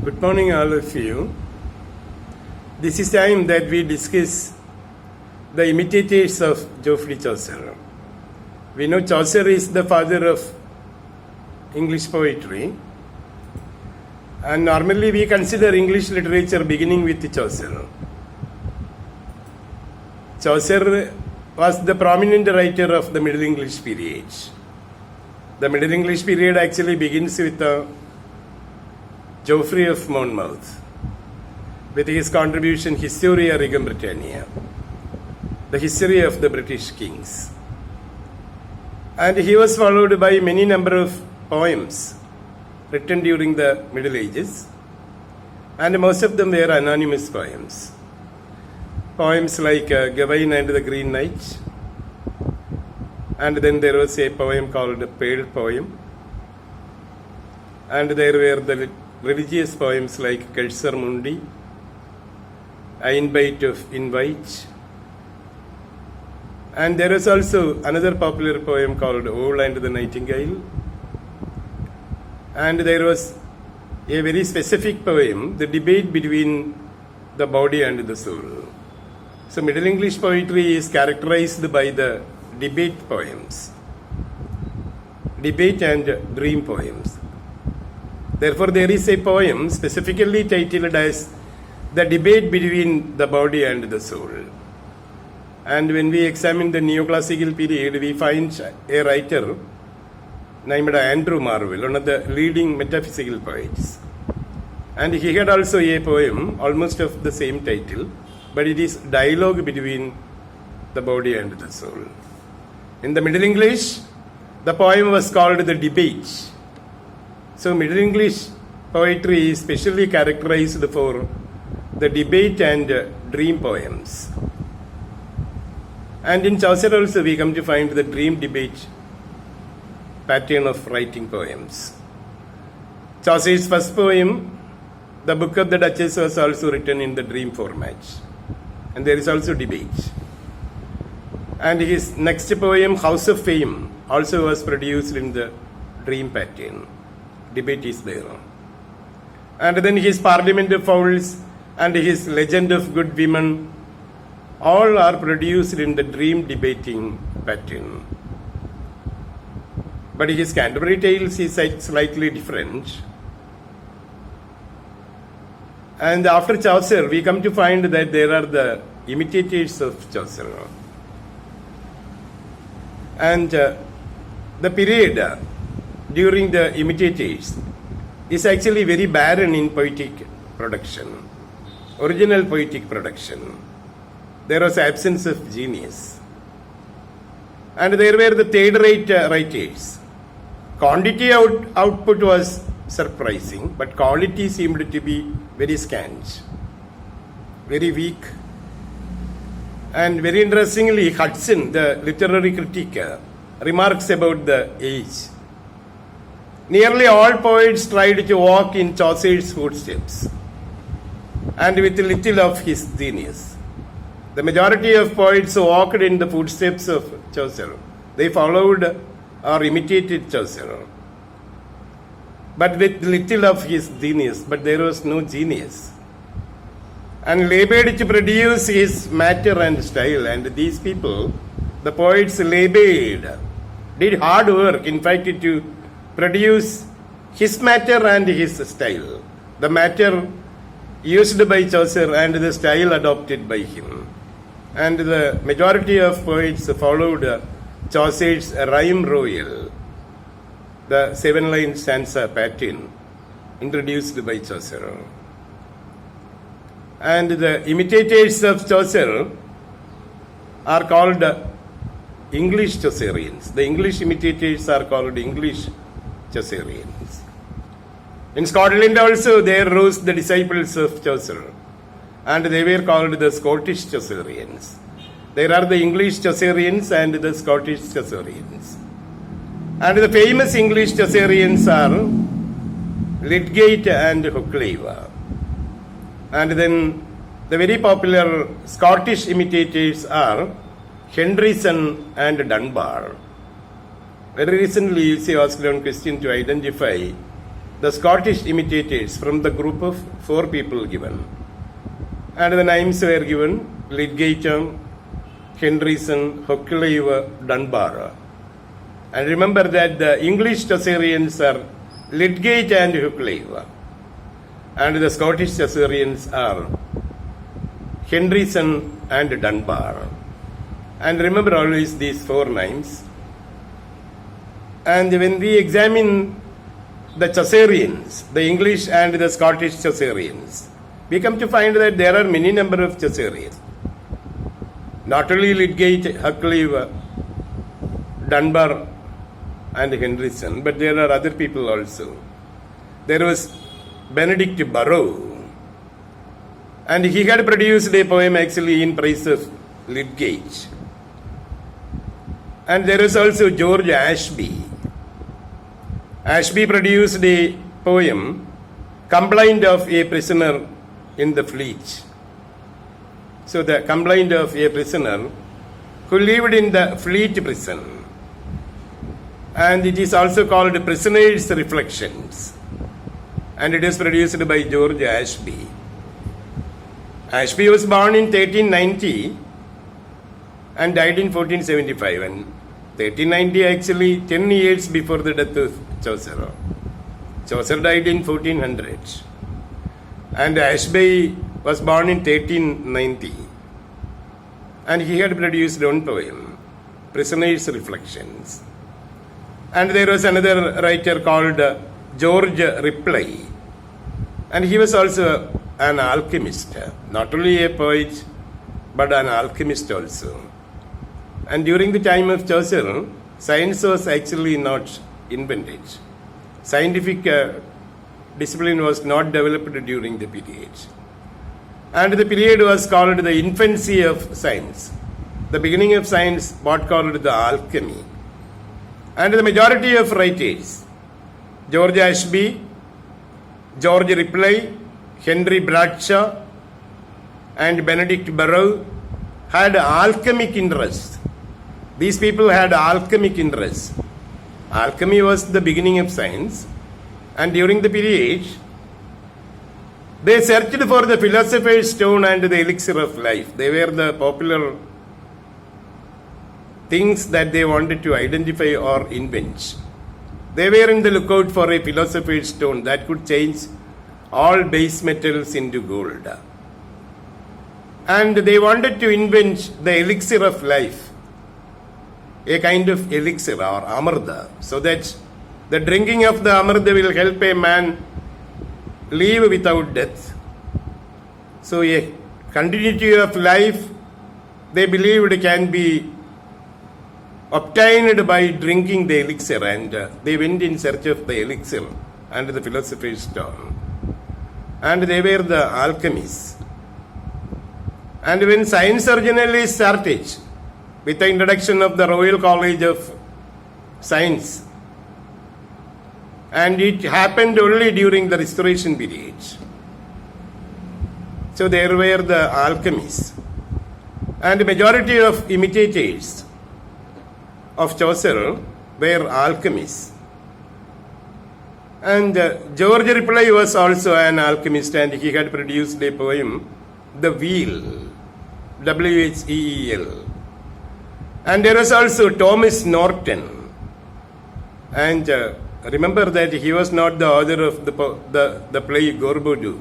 Good morning, all of you. This is time that we discuss the imitators of Geoffrey Chaucer. We know Chaucer is the father of English poetry, and normally we consider English literature beginning with Chaucer. Chaucer was the prominent writer of the Middle English period. The Middle English period actually begins with Geoffrey of Monmouth, with his contribution Historia Regum Britannia, the history of the British kings. And he was followed by many number of poems written during the Middle Ages, and most of them were anonymous poems. Poems like Gawain and the Green Knight, and then there was a poem called Pearl Poem, and there were the religious poems like Cursor Mundi, Einbeit of Invite, and there is also another popular poem called Owl and the Nightingale, and there was a very specific poem, the debate between the body and the soul. So Middle English poetry is characterized by the debate poems, debate and dream poems. Therefore, there is a poem specifically titled as The Debate Between the Body and the Soul. And when we examine the neoclassical period, we find a writer named Andrew Marvell, one of the leading metaphysical poets. And he had also a poem almost of the same title, but it is dialogue between the body and the soul. In the Middle English, the poem was called The Debate. So Middle English poetry is specially characterized for the debate and dream poems. And in Chaucer also we come to find the dream debate pattern of writing poems. Chaucer's first poem, The Book of the Duchess, was also written in the dream format. And there is also debate. And his next poem, House of Fame, also was produced in the dream pattern. Debate is there. And then his Parliament of Fowls and his Legend of Good Women, all are produced in the dream debating pattern. But his Canterbury Tales is slightly different. And after Chaucer, we come to find that there are the imitators of Chaucer. And the period during the imitators is actually very barren in poetic production, original poetic production. There was absence of genius. And there were the third-rate writers. Quantity output was surprising, but quality seemed to be very scant, very weak. And very interestingly, Hudson, the literary critic, remarks about the age. Nearly all poets tried to walk in Chaucer's footsteps, and with little of his genius. The majority of poets walked in the footsteps of Chaucer. They followed or imitated Chaucer, but with little of his genius. But there was no genius. And labored to produce his matter and style. And these people, the poets, labored, did hard work, in fact, to produce his matter and his style. The matter used by Chaucer and the style adopted by him. And the majority of poets followed Chaucer's rhyme royal, the 7-line stanza pattern introduced by Chaucer. And the imitators of Chaucer are called English Chaucerians. The English imitators are called English Chaucerians. In Scotland also there rose the disciples of Chaucer, and they were called the Scottish Chaucerians. There are the English Chaucerians and the Scottish Chaucerians. And the famous English Chaucerians are Lydgate and Hoccleve. And then the very popular Scottish imitators are Henryson and Dunbar. Very recently, you see, asked one question to identify the Scottish imitators from the group of 4 people given. And the names were given: Lydgate, Henryson, Hoccleve, Dunbar. And remember that the English Chaucerians are Lydgate and Hoccleve, and the Scottish Chaucerians are Henryson and Dunbar. And remember always these 4 names. And when we examine the Chaucerians, the English and the Scottish Chaucerians, we come to find that there are many number of Chaucerians. Not only Lydgate, Hoccleve, Dunbar and Henryson, but there are other people also. There was Benedict Burrow, and he had produced a poem actually in praise of Lydgate. And there is also George Ashby. Ashby produced a poem, Complaint of a Prisoner in the Fleet. So the complaint of a prisoner who lived in the Fleet prison. And it is also called Prisoner's Reflections. And it is produced by George Ashby. Ashby was born in 1390 and died in 1475. And 1390 actually 10 years before the death of Chaucer. Chaucer died in 1400. And Ashby was born in 1390. And he had produced one poem, Prisoner's Reflections. And there was another writer called George Ripley. And he was also an alchemist, not only a poet, but an alchemist also. And during the time of Chaucer, science was actually not invented. Scientific discipline was not developed during the period. And the period was called the infancy of science. The beginning of science, what called the alchemy. And the majority of writers, George Ashby, George Ripley, Henry Bradshaw, and Benedict Burrow, had alchemic interest. These people had alchemic interest. Alchemy was the beginning of science, and during the period, they searched for the philosopher's stone and the elixir of life. They were the popular things that they wanted to identify or invent. They were in the lookout for a philosopher's stone that could change all base metals into gold. And they wanted to invent the elixir of life, a kind of elixir or amarda, so that the drinking of the amarda will help a man live without death. So a continuity of life, they believed, can be obtained by drinking the elixir, and they went in search of the elixir and the philosopher's stone. And they were the alchemists. And when science originally started with the introduction of the Royal College of Science, and it happened only during the Restoration period. So there were the alchemists. And the majority of imitators of Chaucer were alchemists. And George Ripley was also an alchemist, and he had produced a poem, The Wheel, W-H-E-E-L. And there was also Thomas Norton. And remember that he was not the author of the play Gorboduc.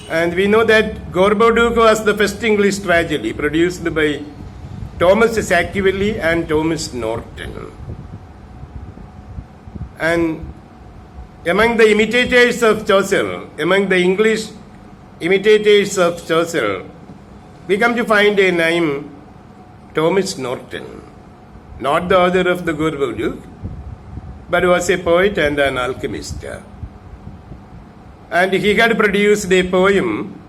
And we know that Gorboduc was the first English tragedy produced by Thomas Sackville and Thomas Norton. And among the imitators of Chaucer, among the English imitators of Chaucer, we come to find a name, Thomas Norton. Not the author of the Gorboduc, but was a poet and an alchemist. And he had produced a poem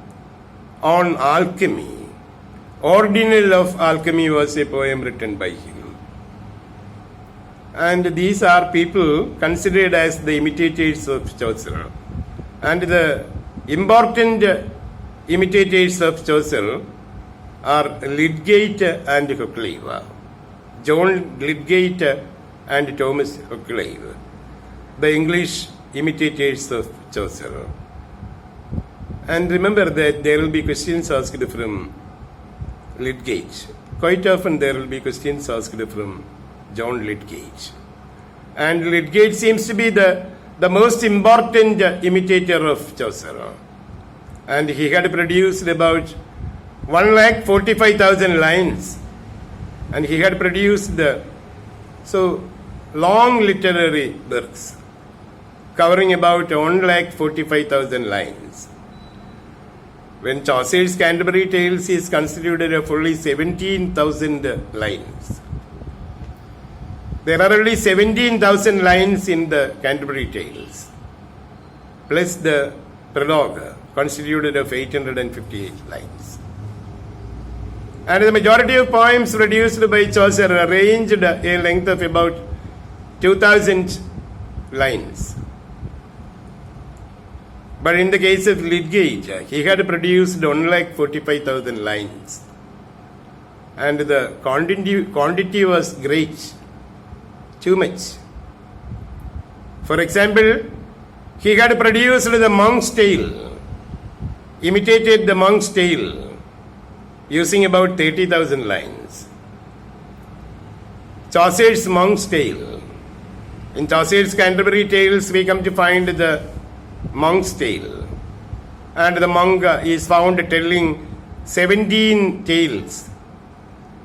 on alchemy. Ordinal of Alchemy was a poem written by him. And these are people considered as the imitators of Chaucer. And the important imitators of Chaucer are Lydgate and Hoccleve. John Lydgate and Thomas Hoccleve. The English imitators of Chaucer. And remember that there will be questions asked from Lydgate. Quite often there will be questions asked from John Lydgate. And Lydgate seems to be the most important imitator of Chaucer. And he had produced about 1,45,000 lines. And he had produced long literary works covering about 1,45,000 lines. When Chaucer's Canterbury Tales is considered of only 17,000 lines. There are only 17,000 lines in the Canterbury Tales, plus the prologue constituted of 858 lines. And the majority of poems produced by Chaucer ranged a length of about 2,000 lines. But in the case of Lydgate, he had produced 1,45,000 lines. And the quantity was great, too much. For example, he had produced the Monk's Tale, imitated the Monk's Tale, using about 30,000 lines. Chaucer's Monk's Tale. In Chaucer's Canterbury Tales, we come to find the Monk's Tale. And the monk is found telling 17 tales.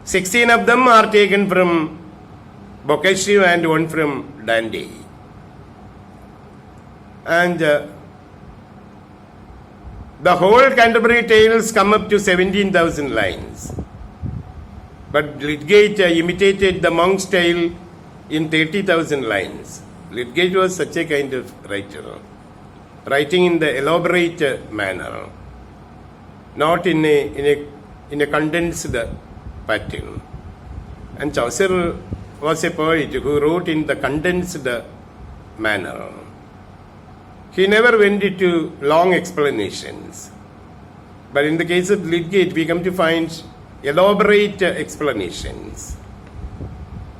16 of them are taken from Boccaccio and one from Dante. And the whole Canterbury Tales come up to 17,000 lines. But Lydgate imitated the Monk's Tale in 30,000 lines. Lydgate was such a kind of writer, writing in the elaborate manner, not in a condensed pattern. And Chaucer was a poet who wrote in the condensed manner. He never went into long explanations. But in the case of Lydgate, we come to find elaborate explanations.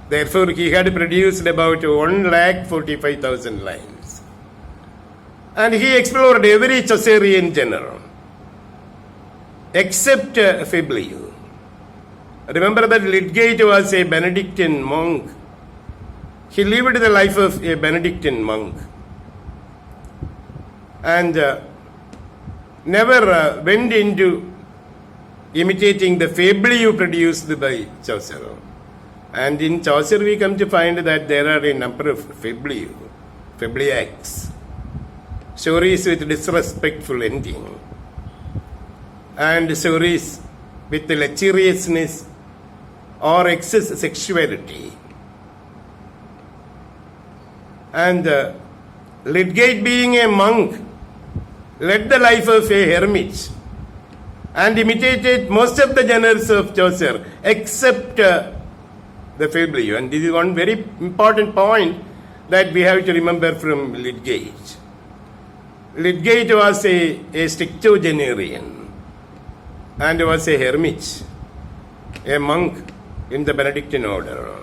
Therefore, he had produced about 1,45,000 lines. And he explored every Chaucerian genre, except Fableau. Remember that Lydgate was a Benedictine monk. He lived the life of a Benedictine monk. And never went into imitating the Fableau produced by Chaucer. And in Chaucer we come to find that there are a number of Fableiacs, stories with disrespectful ending, and stories with lasciviousness or excess sexuality. And Lydgate, being a monk, led the life of a hermit and imitated most of the genres of Chaucer except the Fableau. And this is one very important point that we have to remember from Lydgate. Lydgate was a sextogenarian and was a hermit, a monk in the Benedictine order,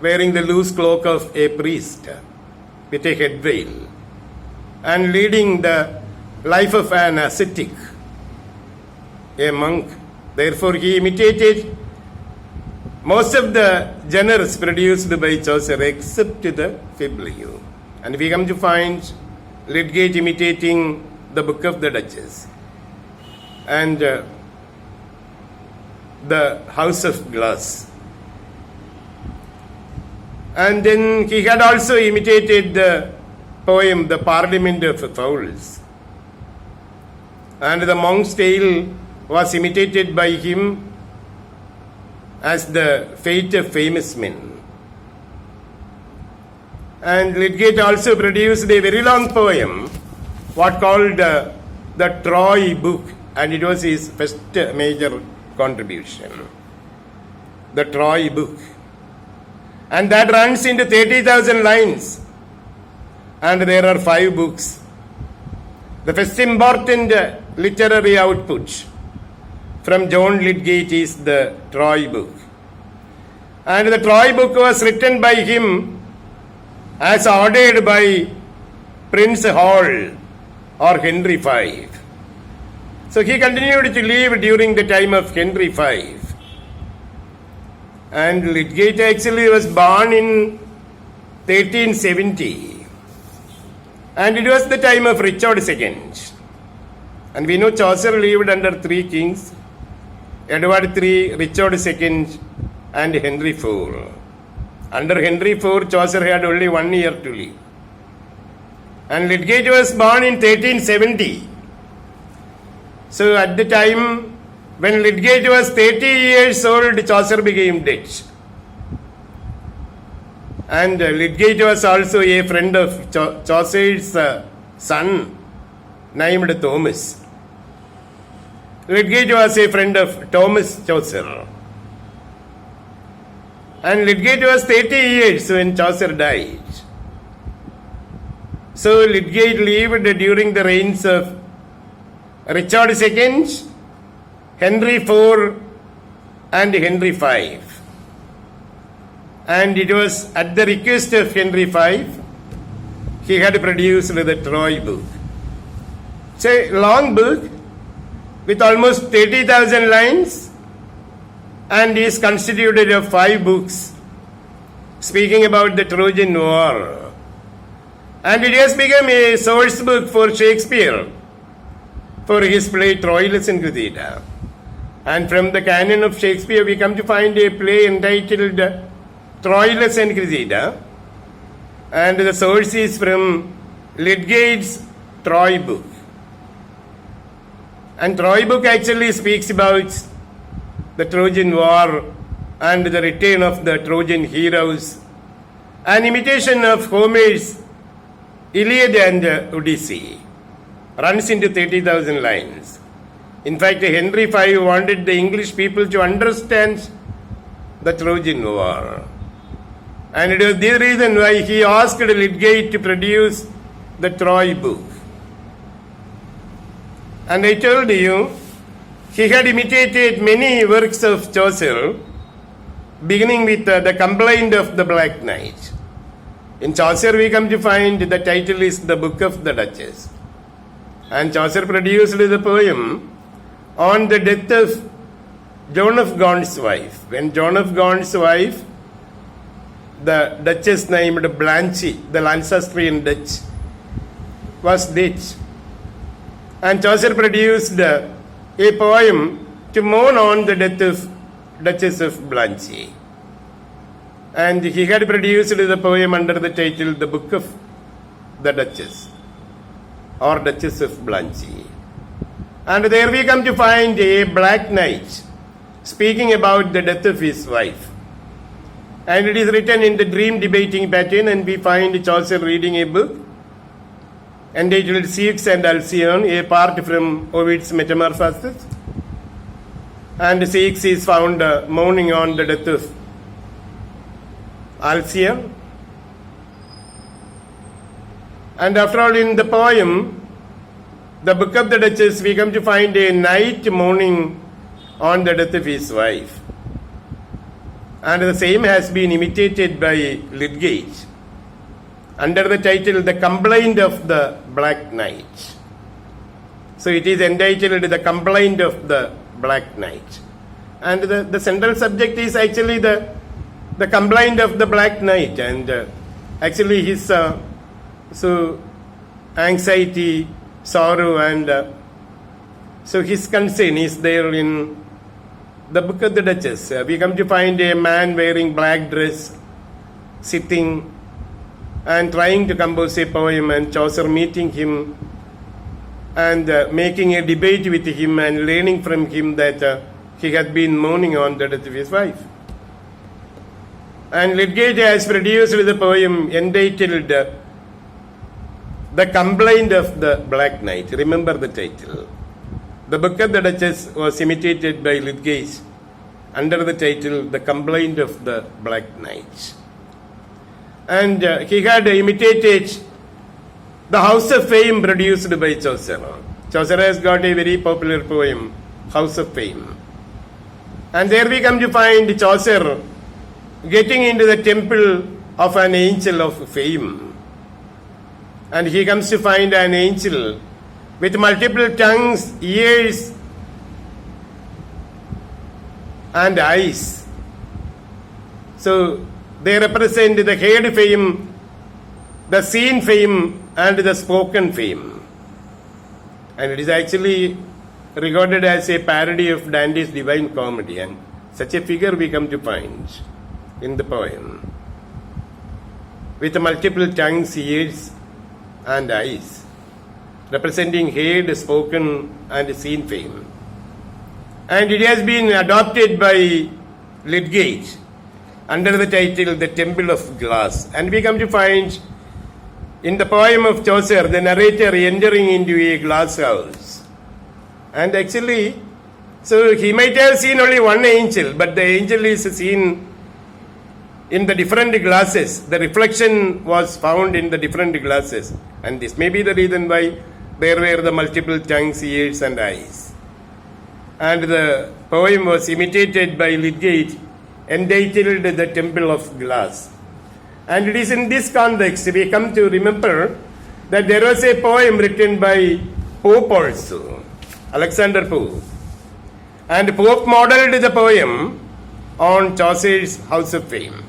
wearing the loose cloak of a priest with a head veil and leading the life of an ascetic, a monk. Therefore, he imitated most of the genres produced by Chaucer except the Fableau. And we come to find Lydgate imitating the Book of the Duchess and the House of Glass. And then he had also imitated the poem, The Parliament of Fowls. And the Monk's Tale was imitated by him as the Fate of Famous Men. And Lydgate also produced a very long poem, what called the Troy Book, and it was his first major contribution, the Troy Book. And that runs into 30,000 lines. And there are 5 books. The first important literary output from John Lydgate is the Troy Book. And the Troy Book was written by him as ordered by Prince Hall or Henry V. So he continued to live during the time of Henry V. And Lydgate actually was born in 1370. And it was the time of Richard II. And we know Chaucer lived under three kings, Edward III, Richard II, and Henry IV. Under Henry IV, Chaucer had only 1 year to live. And Lydgate was born in 1370. So at the time when Lydgate was 30 years old, Chaucer became dead. And Lydgate was also a friend of Chaucer's son named Thomas. Lydgate was a friend of Thomas Chaucer. And Lydgate was 30 years when Chaucer died. So Lydgate lived during the reigns of Richard II, Henry IV, and Henry V. And it was at the request of Henry V, he had produced the Troy book. It's a long book with almost 30,000 lines and is constituted of 5 books speaking about the Trojan War. And it has become a source book for Shakespeare for his play Troilus and Cressida. And from the canon of Shakespeare, we come to find a play entitled Troilus and Cressida. And the source is from Lydgate's Troy book. And Troy book actually speaks about the Trojan War and the return of the Trojan heroes, an imitation of Homer's Iliad and Odyssey. Runs into 30,000 lines. In fact, Henry V wanted the English people to understand the Trojan War. And it was the reason why he asked Lydgate to produce the Troy book. And I told you, he had imitated many works of Chaucer, beginning with the Complaint of the Black Knight. In Chaucer, we come to find the title is The Book of the Duchess. And Chaucer produced the poem on the death of John of Gaunt's wife. When John of Gaunt's wife, the Duchess named Blanche, the Lancastrian Dutch, was dead. And Chaucer produced a poem to mourn on the death of Duchess of Blanche. And he had produced the poem under the title The Book of the Duchess, or Duchess of Blanche. And there we come to find a Black Knight speaking about the death of his wife. And it is written in the dream debating pattern, and we find Chaucer reading a book entitled Ceux and Alcyone, a part from Ovid's Metamorphoses. And Ceux is found mourning on the death of Alcyone. And after all, in the poem, The Book of the Duchess, we come to find a knight mourning on the death of his wife. And the same has been imitated by Lydgate under the title The Complaint of the Black Knight. So it is entitled The Complaint of the Black Knight. And the central subject is actually the complaint of the Black Knight, and actually his anxiety, sorrow, and so his concern is there in the Book of the Duchess. We come to find a man wearing black dress, sitting and trying to compose a poem, and Chaucer meeting him and making a debate with him and learning from him that he had been mourning on the death of his wife. And Lydgate has produced the poem entitled The Complaint of the Black Knight. Remember the title. The Book of the Duchess was imitated by Lydgate under the title The Complaint of the Black Knight. And he had imitated the House of Fame produced by Chaucer. Chaucer has got a very popular poem, House of Fame. And there we come to find Chaucer getting into the temple of an angel of fame. and he comes to find an angel with multiple tongues, ears, and eyes. So they represent the heard fame, the seen fame, and the spoken fame. And it is actually regarded as a parody of Dante's Divine Comedy, and such a figure we come to find in the poem, with multiple tongues, ears, and eyes, representing heard, spoken, and seen fame. And it has been adopted by Lydgate under the title The Temple of Glass. And we come to find in the poem of Chaucer, the narrator entering into a glass house. And actually, so he might have seen only one angel, but the angel is seen in the different glasses. The reflection was found in the different glasses. And this may be the reason why there were the multiple tongues, ears, and eyes. And the poem was imitated by Lydgate, entitled The Temple of Glass. And it is in this context we come to remember that there was a poem written by Pope also, Alexander Pope. And Pope modeled the poem on Chaucer's House of Fame.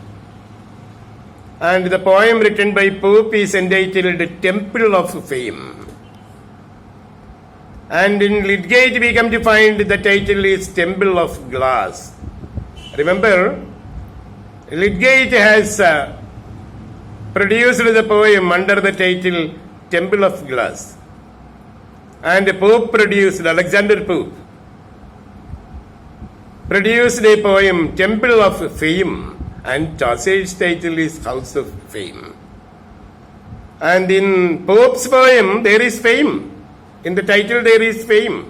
And the poem written by Pope is entitled Temple of Fame. And in Lydgate we come to find the title is Temple of Glass. Remember, Lydgate has produced the poem under the title Temple of Glass. And Pope produced, Alexander Pope, produced a poem Temple of Fame, and Chaucer's title is House of Fame. And in Pope's poem there is fame. In the title there is fame.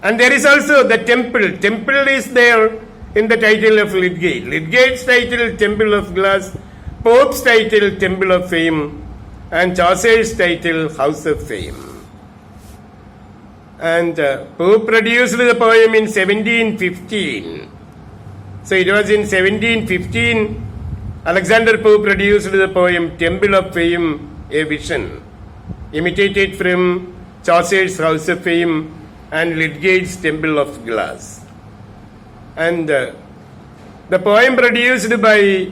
And there is also the temple. Temple is there in the title of Lydgate. Lydgate's title Temple of Glass, Pope's title Temple of Fame, and Chaucer's title House of Fame. And Pope produced the poem in 1715. So it was in 1715 Alexander Pope produced the poem Temple of Fame, a vision, imitated from Chaucer's House of Fame and Lydgate's Temple of Glass. And the poem produced by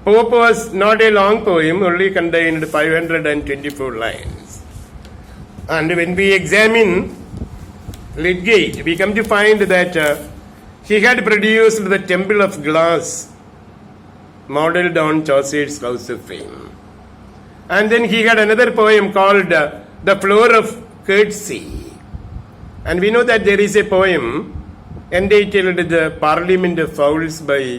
Pope was not a long poem, only contained 524 lines. And when we examine Lydgate, we come to find that he had produced the Temple of Glass modeled on Chaucer's House of Fame. And then he had another poem called The Floor of Courtesy. And we know that there is a poem entitled The Parliament of Fowls by